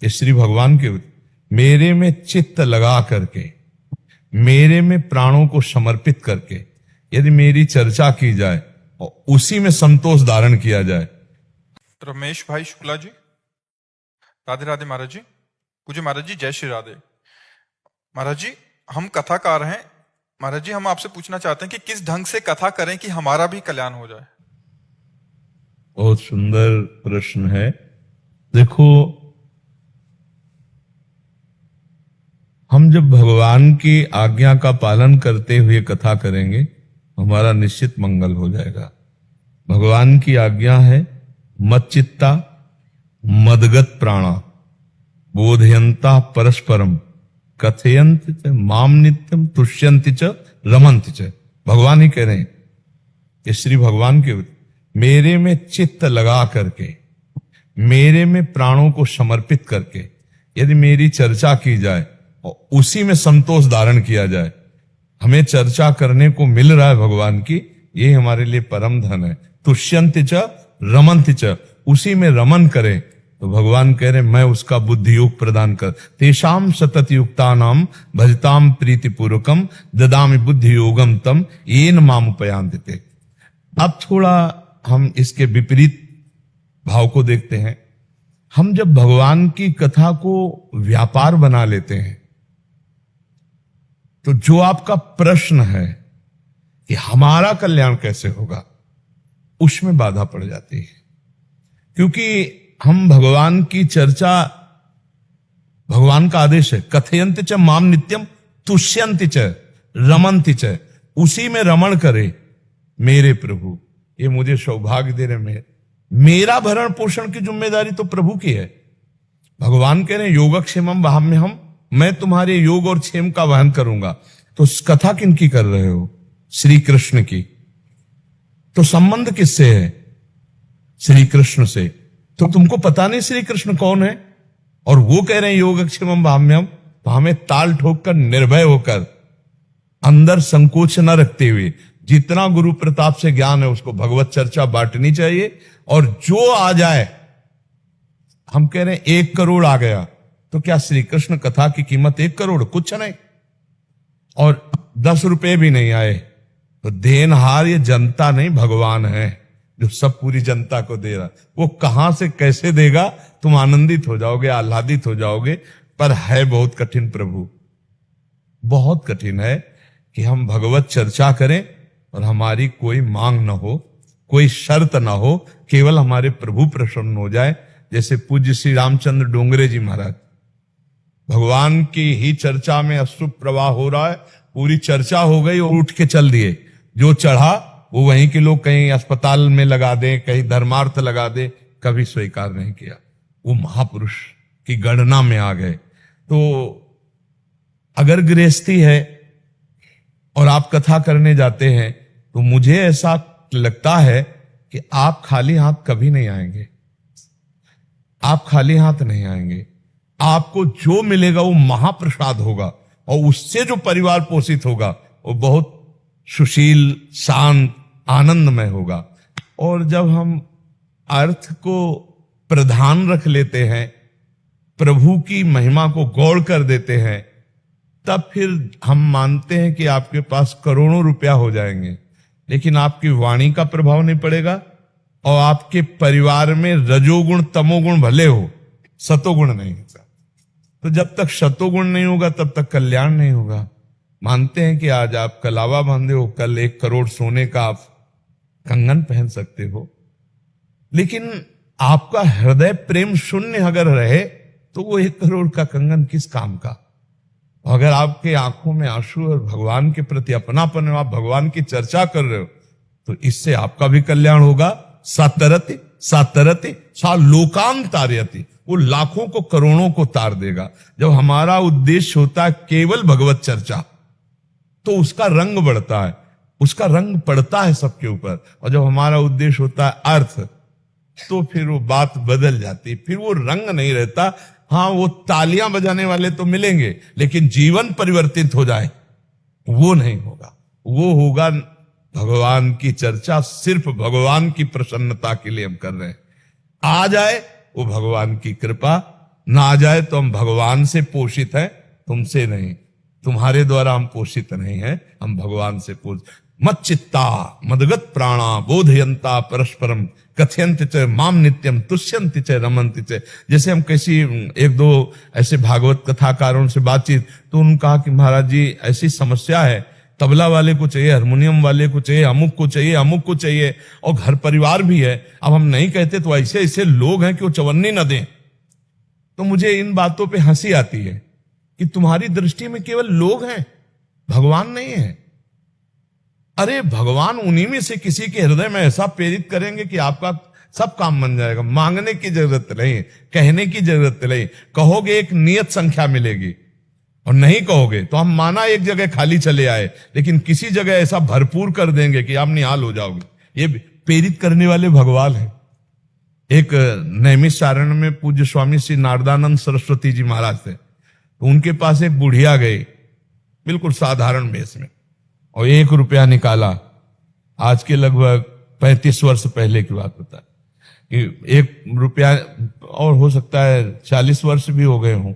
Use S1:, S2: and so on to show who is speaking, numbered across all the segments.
S1: ये श्री भगवान के मेरे में चित्त लगा करके, मेरे में प्राणों को समर्पित करके यदि मेरी चर्चा की जाए और उसी में संतोष धारण किया जाए।
S2: रमेश भाई शुक्ला जी, राधे राधे महाराज जी। पूज्य महाराज जी, जय श्री राधे। महाराज जी, हम कथाकार हैं। महाराज जी, हम आपसे पूछना चाहते हैं कि किस ढंग से कथा करें कि हमारा भी कल्याण हो जाए।
S1: बहुत सुंदर प्रश्न है। देखो, हम जब भगवान की आज्ञा का पालन करते हुए कथा करेंगे, हमारा निश्चित मंगल हो जाएगा। भगवान की आज्ञा है, मच्चित्ता मदगत प्राणा बोधयंता परस्परम कथयंत च माम नित्यम तुष्यंति च रमंति च। भगवान ही कह रहे हैं, ये श्री भगवान के मेरे में चित्त लगा करके, मेरे में प्राणों को समर्पित करके यदि मेरी चर्चा की जाए और उसी में संतोष धारण किया जाए, हमें चर्चा करने को मिल रहा है भगवान की, ये हमारे लिए परम धन है। तुष्यंति च रमंति च, उसी में रमन करे तो भगवान कह रहे मैं उसका बुद्धि योग प्रदान कर। तेषाम सतत युक्तानाम भजताम प्रीति पूर्वकम ददामि बुद्धि योगम तम येन माम उपयांति। अब थोड़ा हम इसके विपरीत भाव को देखते हैं। हम जब भगवान की कथा को व्यापार बना लेते हैं तो जो आपका प्रश्न है कि हमारा कल्याण कैसे होगा, उसमें बाधा पड़ जाती है। क्योंकि हम भगवान की चर्चा, भगवान का आदेश है कथयंति च माम नित्यम तुष्यंति च रमंति च, उसी में रमण करे मेरे प्रभु। ये मुझे सौभाग्य दे रहे, मेरा भरण पोषण की जिम्मेदारी तो प्रभु की है। भगवान कह रहे हैं योगक्षेमम वहाम्यहम, मैं तुम्हारे योग और क्षेम का वहन करूंगा। तो कथा किनकी कर रहे हो? श्री कृष्ण की। तो संबंध किससे है? श्री कृष्ण से। तो तुमको पता नहीं श्री कृष्ण कौन है, और वो कह रहे हैं योगक्षेमम वहाम्यहम, तो हमें ताल ठोक कर निर्भय होकर अंदर संकोच न रखते हुए जितना गुरु प्रताप से ज्ञान है उसको भगवत चर्चा बांटनी चाहिए। और जो आ जाए, हम कह रहे हैं 1 करोड़ आ गया, तो क्या श्री कृष्ण कथा की कीमत 1 करोड़? कुछ नहीं। और 10 रुपए भी नहीं आए तो देनहार ये जनता नहीं, भगवान है जो सब पूरी जनता को दे रहा। वो कहां से कैसे देगा, तुम आनंदित हो जाओगे, आह्लादित हो जाओगे। पर है बहुत कठिन प्रभु, बहुत कठिन है कि हम भगवत चर्चा करें और हमारी कोई मांग न हो, कोई शर्त ना हो, केवल हमारे प्रभु प्रसन्न हो जाए। जैसे पूज्य श्री रामचंद्र डोंगरे जी महाराज, भगवान की ही चर्चा में अश्रु प्रवाह हो रहा है, पूरी चर्चा हो गई और उठ के चल दिए। जो चढ़ा वो वहीं के लोग कहीं अस्पताल में लगा दें, कहीं धर्मार्थ लगा दें, कभी स्वीकार नहीं किया। वो महापुरुष की गणना में आ गए। तो अगर गृहस्थी है और आप कथा करने जाते हैं तो मुझे ऐसा लगता है कि आप खाली हाथ कभी नहीं आएंगे। आप खाली हाथ नहीं आएंगे। आपको जो मिलेगा वो महाप्रसाद होगा, और उससे जो परिवार पोषित होगा वो बहुत सुशील, शांत, आनंदमय होगा। और जब हम अर्थ को प्रधान रख लेते हैं, प्रभु की महिमा को गौड़ कर देते हैं, तब फिर हम मानते हैं कि आपके पास करोड़ों रुपया हो जाएंगे, लेकिन आपकी वाणी का प्रभाव नहीं पड़ेगा और आपके परिवार में रजोगुण तमोगुण भले हो, सतोगुण नहीं होगा। तो जब तक सतोगुण नहीं होगा तब तक कल्याण नहीं होगा। मानते हैं कि आज आप कलावा बांधे हो, कल 1 करोड़ सोने का आप कंगन पहन सकते हो, लेकिन आपका हृदय प्रेम शून्य अगर रहे तो वो 1 करोड़ का कंगन किस काम का। अगर आपके आंखों में आंसू और भगवान के प्रति अपनापन है, आप भगवान की चर्चा कर रहे हो, तो इससे आपका भी कल्याण होगा। सातरति सातरति सा लोकान तारयति, वो लाखों को करोड़ों को तार देगा। जब हमारा उद्देश्य होता है केवल भगवत चर्चा, तो उसका रंग बढ़ता है, उसका रंग पड़ता है सबके ऊपर। और जब हमारा उद्देश्य होता है अर्थ, तो फिर वो बात बदल जाती, फिर वो रंग नहीं रहता। हाँ, वो तालियां बजाने वाले तो मिलेंगे, लेकिन जीवन परिवर्तित हो जाए वो नहीं होगा। वो होगा भगवान की चर्चा, सिर्फ भगवान की प्रसन्नता के लिए हम कर रहे हैं। आ जाए वो भगवान की कृपा, ना आ जाए तो हम भगवान से पोषित हैं, तुमसे नहीं। तुम्हारे द्वारा हम पोषित नहीं हैं, हम भगवान से पोषित। मत चित्ता मदगत प्राणा बोधयंता परस्परम कथयंत च माम नित्यम तुष्यंत च रमंत च। जैसे हम किसी एक दो ऐसे भागवत कथाकारों से बातचीत, तो उन्होंने कहा कि महाराज जी ऐसी समस्या है, तबला वाले को चाहिए, हारमोनियम वाले को चाहिए, अमुक को चाहिए, अमुक को चाहिए, और घर परिवार भी है। अब हम नहीं कहते तो ऐसे ऐसे लोग हैं कि वो चवन्नी न दें। तो मुझे इन बातों पे हंसी आती है कि तुम्हारी दृष्टि में केवल लोग हैं, भगवान नहीं है। अरे भगवान उन्हीं में से किसी के हृदय में ऐसा प्रेरित करेंगे कि आपका सब काम बन जाएगा। मांगने की जरूरत नहीं, कहने की जरूरत नहीं। कहोगे एक नियत संख्या मिलेगी, और नहीं कहोगे तो हम माना एक जगह खाली चले आए, लेकिन किसी जगह ऐसा भरपूर कर देंगे कि आप निहाल हो जाओगे। ये प्रेरित करने वाले भगवान हैं। एक नैमिषारण्य में पूज्य स्वामी श्री नारदानंद सरस्वती जी महाराज थे, तो उनके पास एक बुढ़िया गई, बिल्कुल साधारण भेष में, और 1 रुपया निकाला। आज के लगभग 35 वर्ष पहले की बात बता कि 1 रुपया, और हो सकता है 40 वर्ष भी हो गए हों,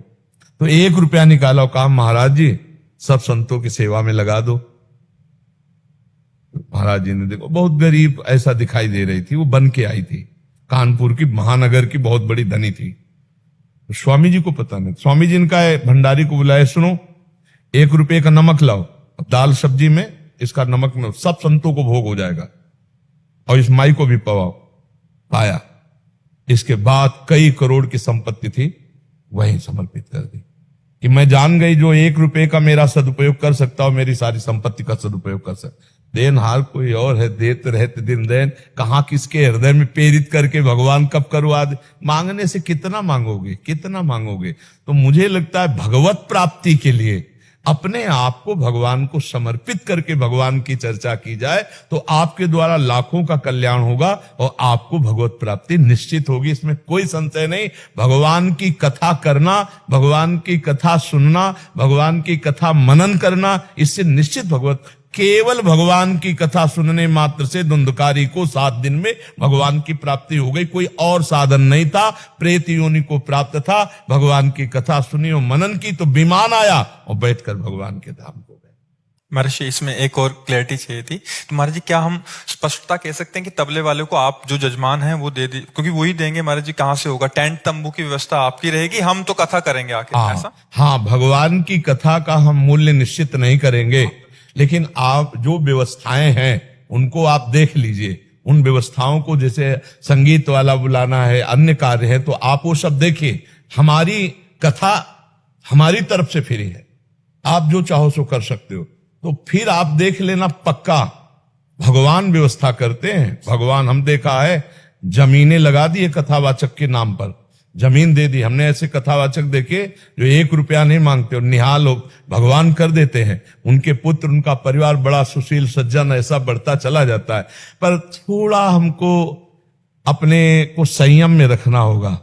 S1: तो 1 रुपया निकाला और कहा महाराज जी सब संतों की सेवा में लगा दो। महाराज जी ने देखो, बहुत गरीब ऐसा दिखाई दे रही थी, वो बन के आई थी, कानपुर की महानगर की बहुत बड़ी धनी थी। तो स्वामी जी को पता नहीं, स्वामी जी इनका भंडारी को बुलाया, सुनो 1 रुपये का नमक लाओ, दाल सब्जी में इसका नमक में सब संतों को भोग हो जाएगा, और इस माई को भी पवाओ। पाया। इसके बाद कई करोड़ की संपत्ति थी वहीं समर्पित कर दी कि मैं जान गई जो 1 रुपये का मेरा सदुपयोग कर सकता हो, मेरी सारी संपत्ति का सदुपयोग कर सकता। देनहार कोई और है, देते रहते दिन देन। कहां किसके हृदय में प्रेरित करके भगवान कब करवा दे। मांगने से कितना मांगोगे, कितना मांगोगे। तो मुझे लगता है भगवत प्राप्ति के लिए अपने आप को भगवान को समर्पित करके भगवान की चर्चा की जाए तो आपके द्वारा लाखों का कल्याण होगा और आपको भगवत प्राप्ति निश्चित होगी, इसमें कोई संशय नहीं। भगवान की कथा करना, भगवान की कथा सुनना, भगवान की कथा मनन करना, इससे निश्चित भगवत, केवल भगवान की कथा सुनने मात्र से धुंधकारी को 7 दिन में भगवान की प्राप्ति हो गई। कोई और साधन नहीं था, प्रेत योनि को प्राप्त था। भगवान की कथा सुनी और मनन की तो विमान आया और बैठकर भगवान के धाम को गए।
S2: महर्षि इसमें एक और क्लैरिटी चाहिए थी। तो महाराज जी क्या हम स्पष्टता कह सकते हैं कि तबले वाले को आप जो जजमान हैं वो दे दी, क्योंकि वही देंगे। महाराज जी कहां से होगा, टेंट तंबू की व्यवस्था आपकी रहेगी, हम तो कथा करेंगे आके, ऐसा?
S1: हाँ, भगवान की कथा का हम मूल्य निश्चित नहीं करेंगे, लेकिन आप जो व्यवस्थाएं हैं उनको आप देख लीजिए। उन व्यवस्थाओं को, जैसे संगीत वाला बुलाना है, अन्य कार्य है, तो आप वो सब देखिए। हमारी कथा हमारी तरफ से फ्री है, आप जो चाहो सो कर सकते हो। तो फिर आप देख लेना, पक्का भगवान व्यवस्था करते हैं। भगवान, हम देखा है जमीनें लगा दी कथावाचक के नाम पर, जमीन दे दी। हमने ऐसे कथावाचक देखे जो 1 रुपया नहीं मांगते और निहाल हो, भगवान कर देते हैं। उनके पुत्र, उनका परिवार बड़ा सुशील सज्जन ऐसा बढ़ता चला जाता है। पर थोड़ा हमको अपने को संयम में रखना होगा।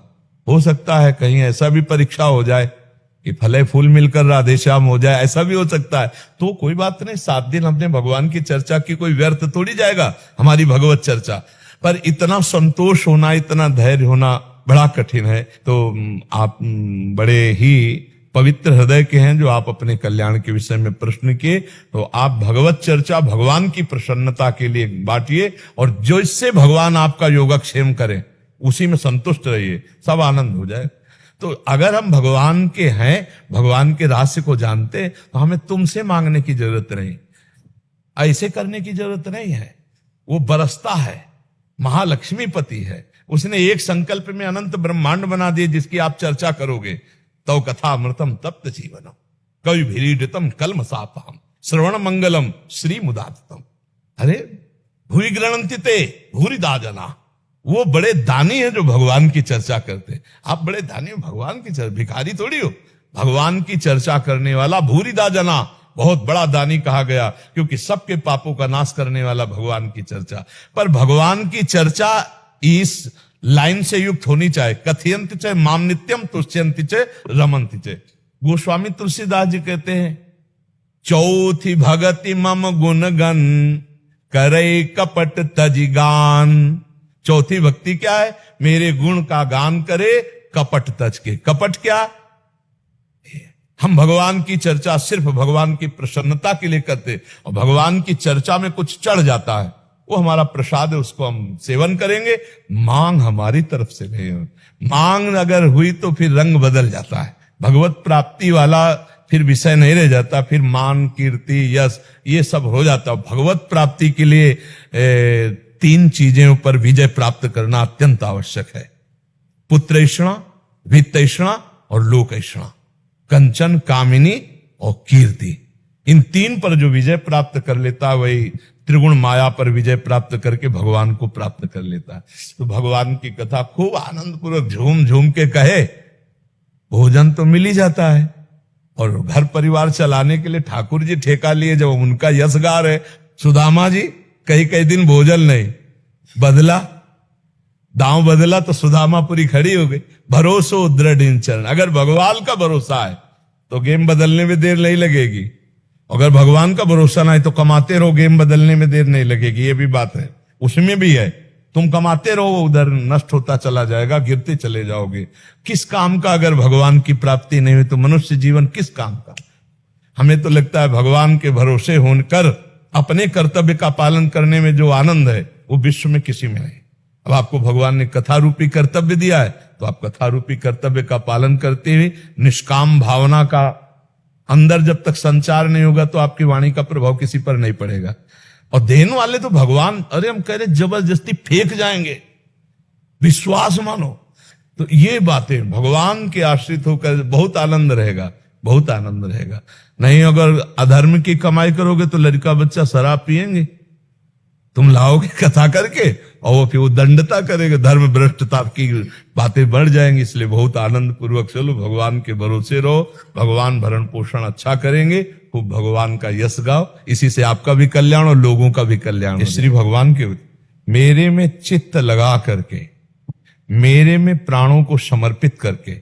S1: हो सकता है कहीं ऐसा भी परीक्षा हो जाए कि फले फूल मिलकर राधे श्याम हो जाए, ऐसा भी हो सकता है। तो कोई बात नहीं, 7 दिन हमने भगवान की चर्चा की, कोई व्यर्थ थोड़ी जाएगा हमारी भगवत चर्चा। पर इतना संतोष होना, इतना धैर्य होना बड़ा कठिन है। तो आप बड़े ही पवित्र हृदय के हैं जो आप अपने कल्याण के विषय में प्रश्न किए। तो आप भगवत चर्चा भगवान की प्रसन्नता के लिए बांटिए, और जो इससे भगवान आपका योगक्षेम करें उसी में संतुष्ट रहिए, सब आनंद हो जाए। तो अगर हम भगवान के हैं, भगवान के रहस्य को जानते, तो हमें तुमसे मांगने की जरूरत नहीं, ऐसे करने की जरूरत नहीं है। वो बरसता है, महालक्ष्मीपति है, उसने एक संकल्प में अनंत ब्रह्मांड बना दिए जिसकी आप चर्चा करोगे। तो कथा अमृतम तप्त जीवनम कवि भीड़ितम कलम सापहम श्रवण मंगलम श्री मुदातम। अरे भूरि गृणन्ति ते भूरिदा जना, वो बड़े दानी है जो भगवान की चर्चा करते। आप बड़े दानी हो, भगवान की चर्चा, भिखारी थोड़ी हो। भगवान की चर्चा करने वाला भूरिदा जना, बहुत बड़ा दानी कहा गया, क्योंकि सबके पापों का नाश करने वाला भगवान की चर्चा। पर भगवान की चर्चा इस लाइन से युक्त होनी चाहिए, कथयंति च माम नित्यम तुष्यंति च रमन्ति च। गोस्वामी तुलसीदास जी कहते हैं, चौथी भगति मम गुण गन करे कपट तजिगान। चौथी भक्ति क्या है? मेरे गुण का गान करे कपट तज के। कपट क्या? हम भगवान की चर्चा सिर्फ भगवान की प्रसन्नता के लिए करते, और भगवान की चर्चा में कुछ चढ़ जाता है, वो हमारा प्रसाद है, उसको हम सेवन करेंगे। मांग हमारी तरफ से नहीं हो, मांग अगर हुई तो फिर रंग बदल जाता है, भगवत प्राप्ति वाला फिर विषय नहीं रह जाता, फिर मान, कीर्ति, यश ये सब हो जाता। भगवत प्राप्ति के लिए तीन चीजों पर विजय प्राप्त करना अत्यंत आवश्यक है: पुत्रैषणा, वित्तैषणा और लोकैषणा, कंचन, कामिनी और कीर्ति। इन तीन पर जो विजय प्राप्त कर लेता है वही त्रिगुण माया पर विजय प्राप्त करके भगवान को प्राप्त कर लेता है। तो भगवान की कथा खूब आनंद पूर्वक झूम झूम के कहे, भोजन तो मिल ही जाता है, और घर परिवार चलाने के लिए ठाकुर जी ठेका लिए, जब उनका यशगार है। सुदामा जी कई कई दिन भोजन नहीं, बदला दांव बदला तो सुदामापुरी खड़ी हो गई। भरोसो दृढ़ इन चरण, अगर भगवान का भरोसा है तो गेम बदलने में देर नहीं लगेगी, अगर भगवान का भरोसा नहीं तो कमाते रहो, गेम बदलने में देर नहीं लगेगी। ये भी बात है, उसमें भी है, तुम कमाते रहो, उधर नष्ट होता चला जाएगा, गिरते चले जाओगे। किस काम का अगर भगवान की प्राप्ति नहीं हुई तो मनुष्य जीवन किस काम का? हमें तो लगता है भगवान के भरोसे होकर अपने कर्तव्य का पालन करने में जो आनंद है वो विश्व में किसी में नहीं। अब आपको भगवान ने कथा रूपी कर्तव्य दिया है, तो आप कथा रूपी कर्तव्य का पालन करते हुए निष्काम भावना का अंदर जब तक संचार नहीं होगा तो आपकी वाणी का प्रभाव किसी पर नहीं पड़ेगा। और देने वाले तो भगवान, अरे हम कह रहे जबरदस्ती फेंक जाएंगे, विश्वास मानो। तो ये बातें भगवान के आश्रित होकर बहुत आनंद रहेगा, बहुत आनंद रहेगा। नहीं अगर अधर्म की कमाई करोगे तो लड़का बच्चा शराब पिएंगे, तुम लाओगे कथा करके और वो फिर वो दंडता करेगा, धर्म भ्रष्टता की बातें बढ़ जाएंगी। इसलिए बहुत आनंद पूर्वक चलो, भगवान के भरोसे रहो, भगवान भरण पोषण अच्छा करेंगे, खूब भगवान का यश गाओ, इसी से आपका भी कल्याण और लोगों का भी कल्याण। श्री भगवान के मेरे में चित्त लगा करके, मेरे में प्राणों को समर्पित करके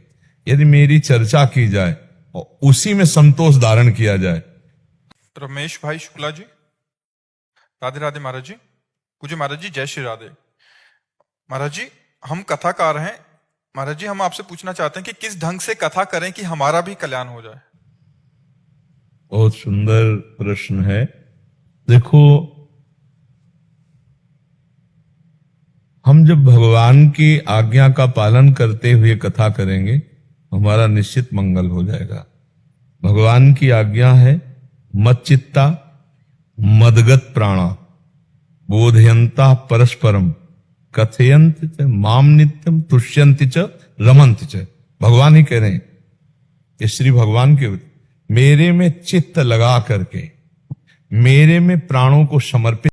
S1: यदि मेरी चर्चा की जाए और उसी में संतोष धारण किया जाए।
S2: रमेश भाई शुक्ला जी, राधे राधे महाराज जी। पूज्य महाराज जी, जय श्री राधे। महाराज जी, हम कथाकार हैं, महाराज जी हम आपसे पूछना चाहते हैं कि किस ढंग से कथा करें कि हमारा भी कल्याण हो जाए।
S1: बहुत सुंदर प्रश्न है। देखो, हम जब भगवान की आज्ञा का पालन करते हुए कथा करेंगे हमारा निश्चित मंगल हो जाएगा। भगवान की आज्ञा है मच्चित्ता मदगत प्राणा बोधयंता परस्परम कथयंत च माम नित्यम तुष्यंति च रमंति च। भगवान ही कह रहे हैं, ये श्री भगवान के मेरे में चित्त लगा करके मेरे में प्राणों को समर्पित